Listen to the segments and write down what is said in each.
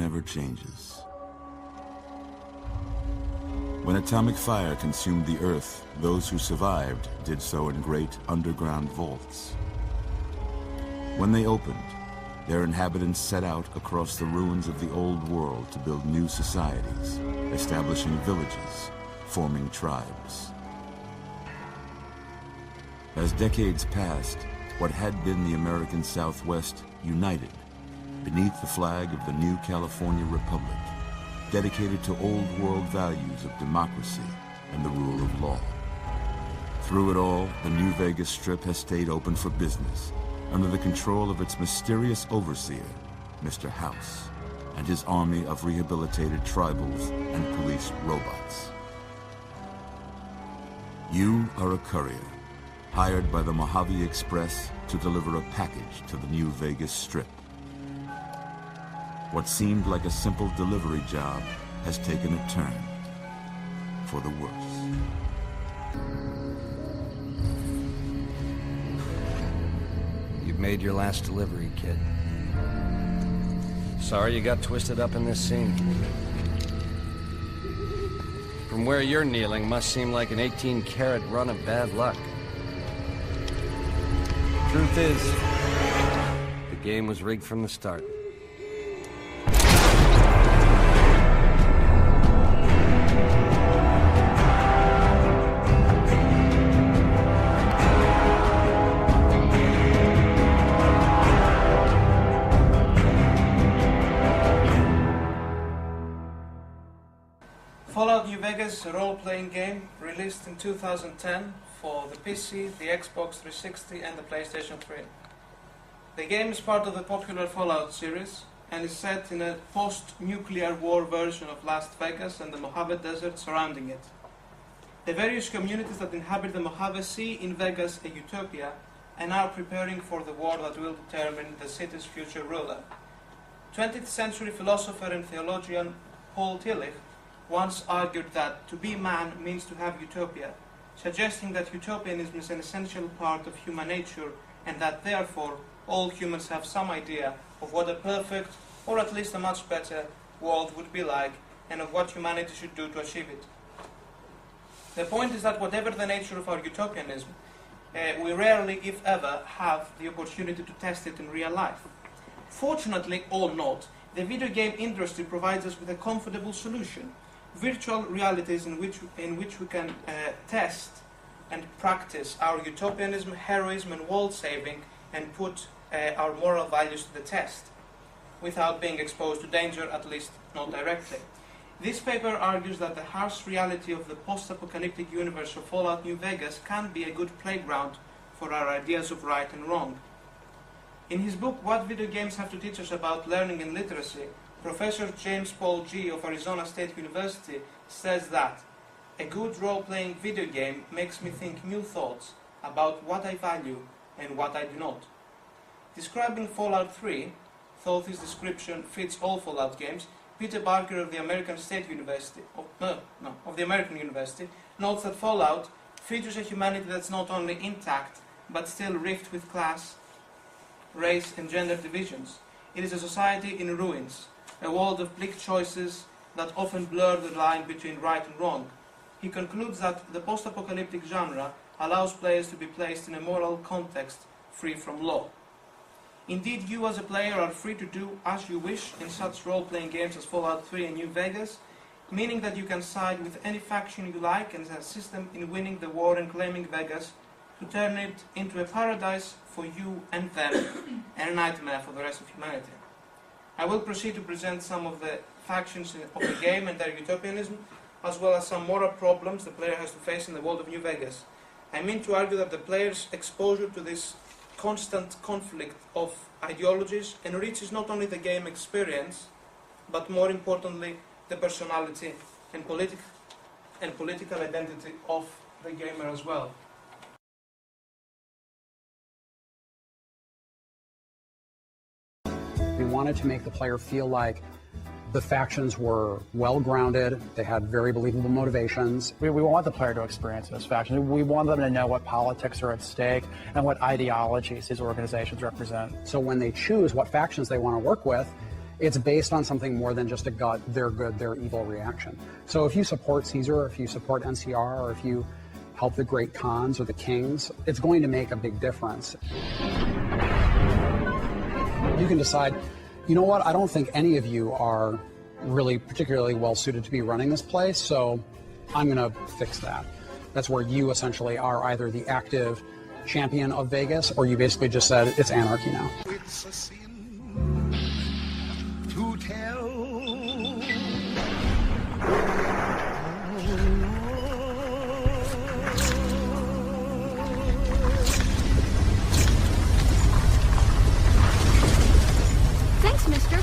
never changes. When atomic fire consumed the Earth, those who survived did so in great underground vaults. When they opened, their inhabitants set out across the ruins of the old world to build new societies, establishing villages, forming tribes. As decades passed, what had been the American Southwest united beneath the flag of the new California Republic, dedicated to old world values of democracy and the rule of law. Through it all, the New Vegas Strip has stayed open for business, under the control of its mysterious overseer, Mr. House, and his army of rehabilitated tribals and police robots. You are a courier, hired by the Mojave Express to deliver a package to the New Vegas Strip. What seemed like a simple delivery job has taken a turn for the worse. You've made your last delivery, kid. Sorry you got twisted up in this scene. From where you're kneeling must seem like an 18-carat run of bad luck. Truth is, the game was rigged from the start. Fallout New Vegas, a role-playing game released in 2010 for the PC, the Xbox 360 and the PlayStation 3. The game is part of the popular Fallout series and is set in a post-nuclear war version of Las Vegas and the Mojave Desert surrounding it. The various communities that inhabit the Mojave see in Vegas a utopia and are preparing for the war that will determine the city's future ruler. 20th century philosopher and theologian Paul Tillich once argued that to be man means to have utopia, suggesting that utopianism is an essential part of human nature and that therefore all humans have some idea of what a perfect, or at least a much better, world would be like and of what humanity should do to achieve it. The point is that whatever the nature of our utopianism, we rarely, if ever, have the opportunity to test it in real life. Fortunately or not, the video game industry provides us with a comfortable solution. Virtual realities in which we can test and practice our utopianism, heroism and world saving and put our moral values to the test without being exposed to danger, at least not directly. This paper argues that the harsh reality of the post-apocalyptic universe of Fallout New Vegas can be a good playground for our ideas of right and wrong. In his book, What Video Games Have to Teach Us About Learning and Literacy, Professor James Paul G. of Arizona State University says that a good role-playing video game makes me think new thoughts about what I value and what I do not. Describing Fallout 3, though his description fits all Fallout games, Peter Barker of the American University notes that Fallout features a humanity that's not only intact but still rift with class, race and gender divisions. It is a society in ruins, a world of bleak choices that often blur the line between right and wrong. He concludes that the post-apocalyptic genre allows players to be placed in a moral context free from law. Indeed, you as a player are free to do as you wish in such role-playing games as Fallout 3 and New Vegas, meaning that you can side with any faction you like and assist them in winning the war and claiming Vegas to turn it into a paradise for you and them and a nightmare for the rest of humanity. I will proceed to present some of the factions of the game and their utopianism, as well as some moral problems the player has to face in the world of New Vegas. I mean to argue that the player's exposure to this constant conflict of ideologies enriches not only the game experience, but more importantly, the personality and political identity of the gamer as well. We wanted to make the player feel like the factions were well-grounded, they had very believable motivations. We want the player to experience those factions. We want them to know what politics are at stake and what ideologies these organizations represent. So when they choose what factions they want to work with, It's based on something more than just a gut, they're good, they're evil reaction. So if you support Caesar, or if you support NCR, or if you help the great Khans or the kings, it's going to make a big difference. You can decide, you know what, I don't think any of you are really particularly well suited to be running this place, so I'm going to fix that. That's where you essentially are either the active champion of Vegas, or you basically just said it's anarchy now. It's a sin to tell. Thanks, mister.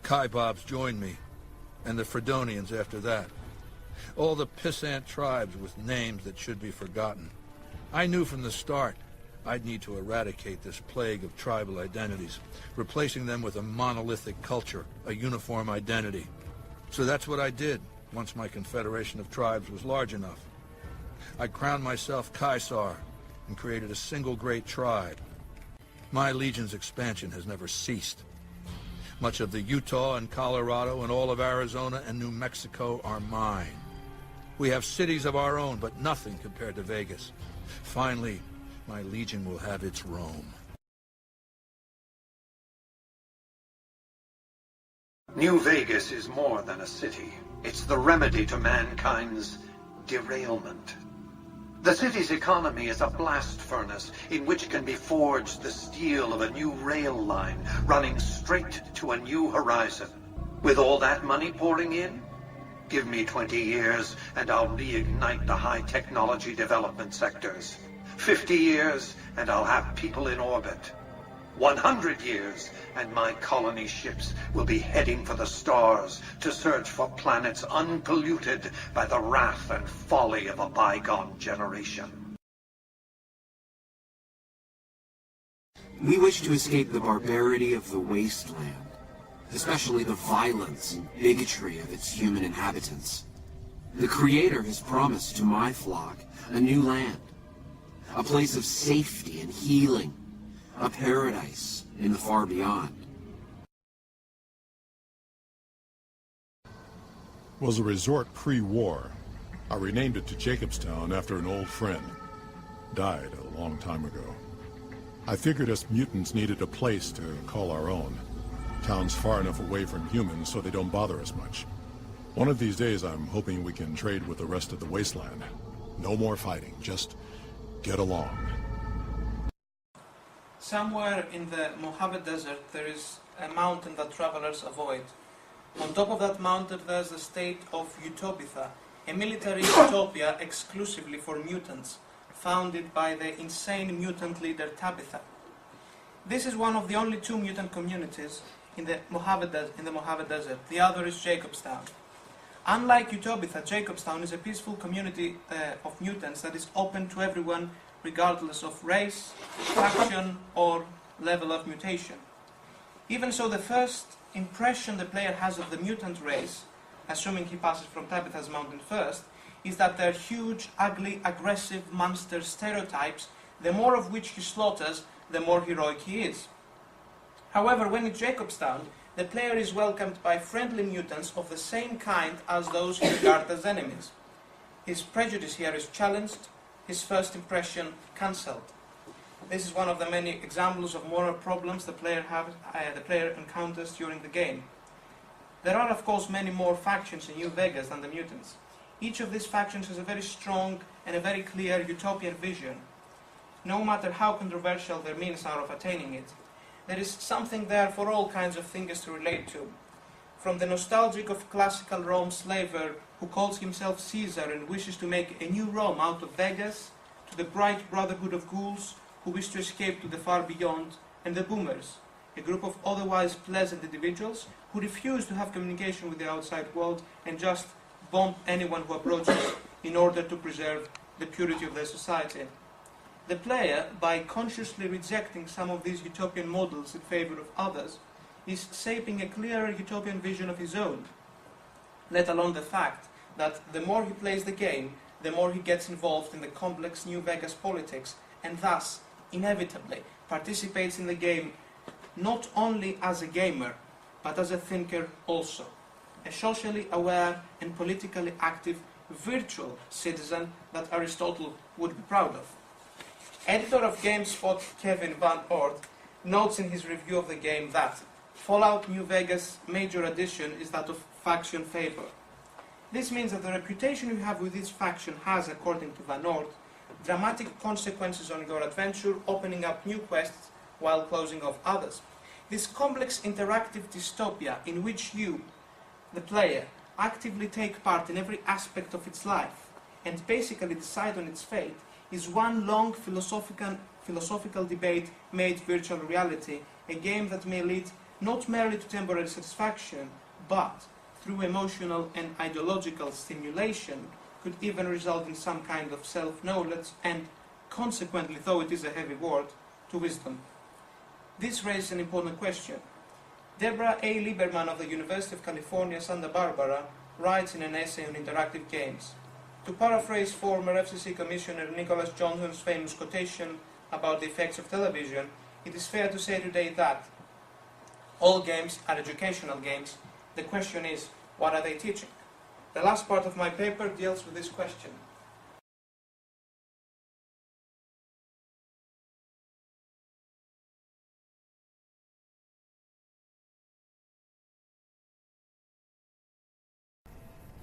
Kaibobs joined me, and the Fredonians after that. All the pissant tribes with names that should be forgotten. I knew from the start I'd need to eradicate this plague of tribal identities, replacing them with a monolithic culture, a uniform identity. So that's what I did once my confederation of tribes was large enough. I crowned myself Caesar and created a single great tribe. My legion's expansion has never ceased. Much of the Utah and Colorado and all of Arizona and New Mexico are mine. We have cities of our own, but nothing compared to Vegas. Finally, my legion will have its Rome. New Vegas is more than a city. It's the remedy to mankind's derailment. The city's economy is a blast furnace in which can be forged the steel of a new rail line running straight to a new horizon. With all that money pouring in, give me 20 years and I'll reignite the high technology development sectors. 50 years and I'll have people in orbit. 100 years and my colony ships will be heading for the stars to search for planets unpolluted by the wrath and folly of a bygone generation. We wish to escape the barbarity of the wasteland, especially the violence and bigotry of its human inhabitants. The Creator has promised to my flock a new land, a place of safety and healing, a paradise in the far beyond. Was a resort pre-war. I renamed it to Jacobstown after an old friend. Died a long time ago. I figured us mutants needed a place to call our own. Town's far enough away from humans so they don't bother us much. One of these days I'm hoping we can trade with the rest of the wasteland. No more fighting, just get along. Somewhere in the Mojave Desert there is a mountain that travelers avoid. On top of that mountain there's the state of Utopia, a military utopia exclusively for mutants, founded by the insane mutant leader Tabitha. This is one of the only two mutant communities in the Mojave Desert. The other is Jacobstown. Unlike Utopia, Jacobstown is a peaceful community of mutants that is open to everyone regardless of race, faction, or level of mutation. Even so, the first impression the player has of the mutant race, assuming he passes from Tabitha's mountain first, is that they're huge, ugly, aggressive monster stereotypes, the more of which he slaughters, the more heroic he is. However, when in Jacobstown, the player is welcomed by friendly mutants of the same kind as those he regards as enemies. His prejudice here is challenged, his first impression cancelled. This is one of the many examples of moral problems the player encounters during the game. There are, of course, many more factions in New Vegas than the mutants. Each of these factions has a very strong and a very clear utopian vision. No matter how controversial their means are of attaining it, there is something there for all kinds of thinkers to relate to. From the nostalgic of classical Rome slaver who calls himself Caesar and wishes to make a new Rome out of Vegas, to the bright brotherhood of ghouls who wish to escape to the far beyond, and the boomers, a group of otherwise pleasant individuals who refuse to have communication with the outside world and just bomb anyone who approaches in order to preserve the purity of their society. The player, by consciously rejecting some of these utopian models in favor of others, is shaping a clearer utopian vision of his own, let alone the fact that the more he plays the game, the more he gets involved in the complex New Vegas politics, and thus, inevitably, participates in the game not only as a gamer, but as a thinker also, a socially aware and politically active virtual citizen that Aristotle would be proud of. Editor of GameSpot Kevin Van Ort notes in his review of the game that Fallout New Vegas' major addition is that of faction favor. This means that the reputation you have with each faction has, according to Van Ort, dramatic consequences on your adventure, opening up new quests while closing off others. This complex interactive dystopia in which you, the player, actively take part in every aspect of its life and basically decide on its fate is one long philosophical debate made virtual reality, a game that may lead not merely to temporary satisfaction, but through emotional and ideological stimulation could even result in some kind of self-knowledge and, consequently, though it is a heavy word, to wisdom. This raises an important question. Deborah A. Lieberman of the University of California, Santa Barbara, writes in an essay on interactive games. To paraphrase former FCC Commissioner Nicholas Johnson's famous quotation about the effects of television, it is fair to say today that all games are educational games. The question is, what are they teaching? The last part of my paper deals with this question.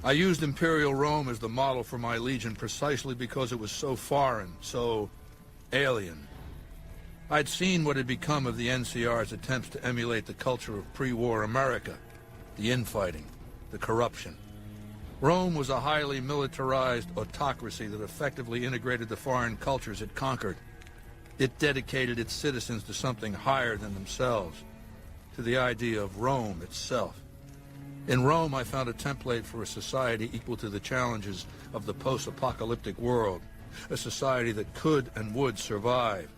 I used Imperial Rome as the model for my legion precisely because it was so foreign, so alien. I'd seen what had become of the NCR's attempts to emulate the culture of pre-war America, the infighting, the corruption. Rome was a highly militarized autocracy that effectively integrated the foreign cultures it conquered. It dedicated its citizens to something higher than themselves, to the idea of Rome itself. In Rome, I found a template for a society equal to the challenges of the post-apocalyptic world, a society that could and would survive,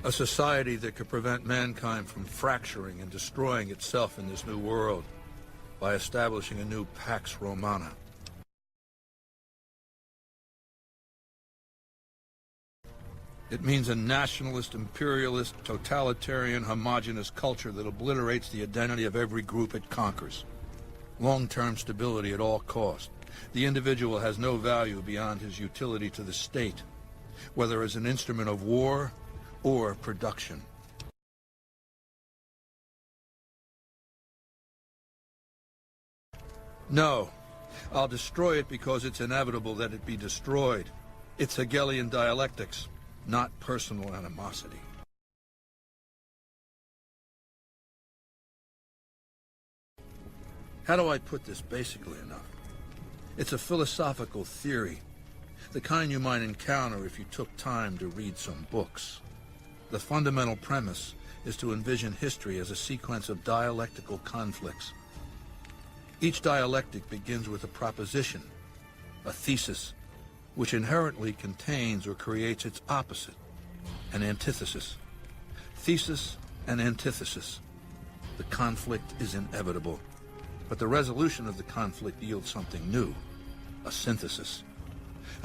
a society that could prevent mankind from fracturing and destroying itself in this new world by establishing a new Pax Romana. It means a nationalist, imperialist, totalitarian, homogenous culture that obliterates the identity of every group it conquers. Long-term stability at all cost. The individual has no value beyond his utility to the state, whether as an instrument of war or production. No, I'll destroy it because it's inevitable that it be destroyed. It's Hegelian dialectics, not personal animosity. How do I put this basically enough? It's a philosophical theory, the kind you might encounter if you took time to read some books. The fundamental premise is to envision history as a sequence of dialectical conflicts. Each dialectic begins with a proposition, a thesis, which inherently contains or creates its opposite, an antithesis. Thesis and antithesis. The conflict is inevitable. But the resolution of the conflict yields something new, a synthesis,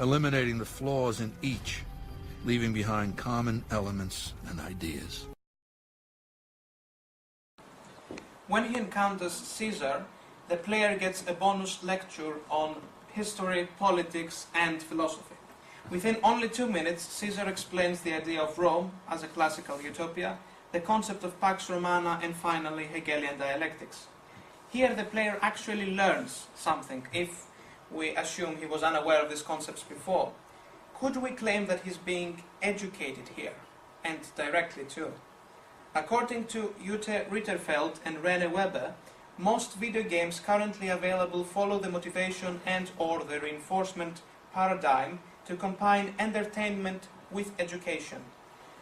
eliminating the flaws in each, leaving behind common elements and ideas. When he encounters Caesar, the player gets a bonus lecture on history, politics, and philosophy. Within only 2 minutes, Caesar explains the idea of Rome as a classical utopia, the concept of Pax Romana, and finally Hegelian dialectics. Here the player actually learns something, if we assume he was unaware of these concepts before. Could we claim that he's being educated here, and directly too? According to Ute Ritterfeld and Rene Weber, most video games currently available follow the motivation and/or the reinforcement paradigm to combine entertainment with education.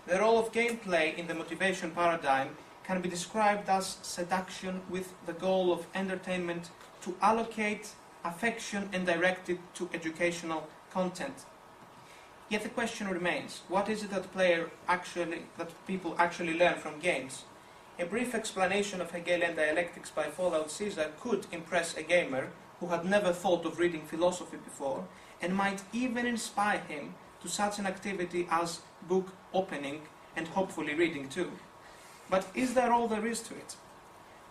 The role of gameplay in the motivation paradigm can be described as seduction with the goal of entertainment to allocate affection and direct it to educational content. Yet the question remains, what is it that people actually learn from games? A brief explanation of Hegelian dialectics by Fallout Caesar could impress a gamer who had never thought of reading philosophy before, and might even inspire him to such an activity as book opening and hopefully reading too. But is that all there is to it?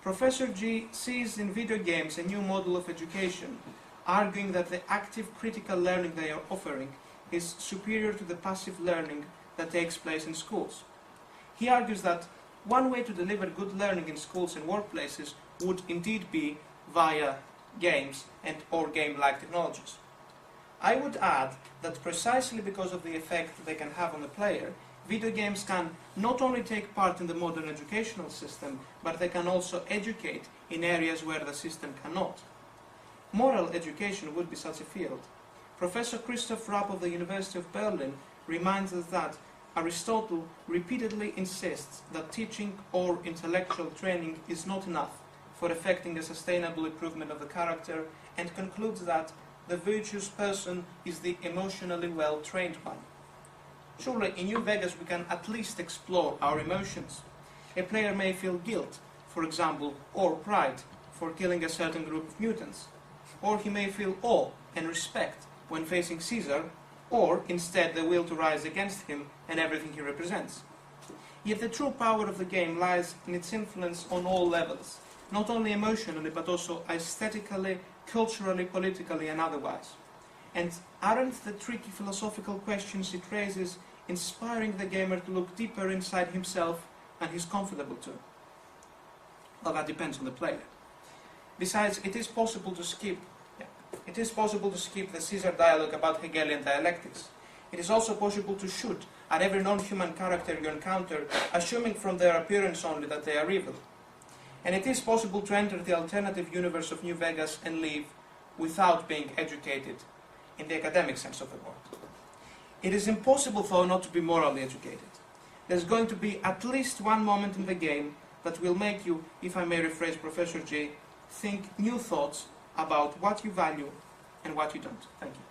Professor G sees in video games a new model of education, arguing that the active critical learning they are offering is superior to the passive learning that takes place in schools. He argues that one way to deliver good learning in schools and workplaces would indeed be via games and or game-like technologies. I would add that precisely because of the effect they can have on the player, video games can not only take part in the modern educational system, but they can also educate in areas where the system cannot. Moral education would be such a field. Professor Christoph Rapp of the University of Berlin reminds us that Aristotle repeatedly insists that teaching or intellectual training is not enough for effecting a sustainable improvement of the character, and concludes that the virtuous person is the emotionally well-trained one. Surely in New Vegas we can at least explore our emotions. A player may feel guilt, for example, or pride for killing a certain group of mutants. Or he may feel awe and respect when facing Caesar, or instead the will to rise against him and everything he represents. Yet the true power of the game lies in its influence on all levels, not only emotionally but also aesthetically, culturally, politically and otherwise. And aren't the tricky philosophical questions it raises inspiring the gamer to look deeper inside himself and he's comfortable to? Well, that depends on the player. Besides, it is possible to skip the Caesar dialogue about Hegelian dialectics. It is also possible to shoot at every non-human character you encounter, assuming from their appearance only that they are evil. And it is possible to enter the alternative universe of New Vegas and leave without being educated in the academic sense of the word. It is impossible, though, not to be morally educated. There's going to be at least one moment in the game that will make you, if I may rephrase Professor J, think new thoughts about what you value and what you don't. Thank you.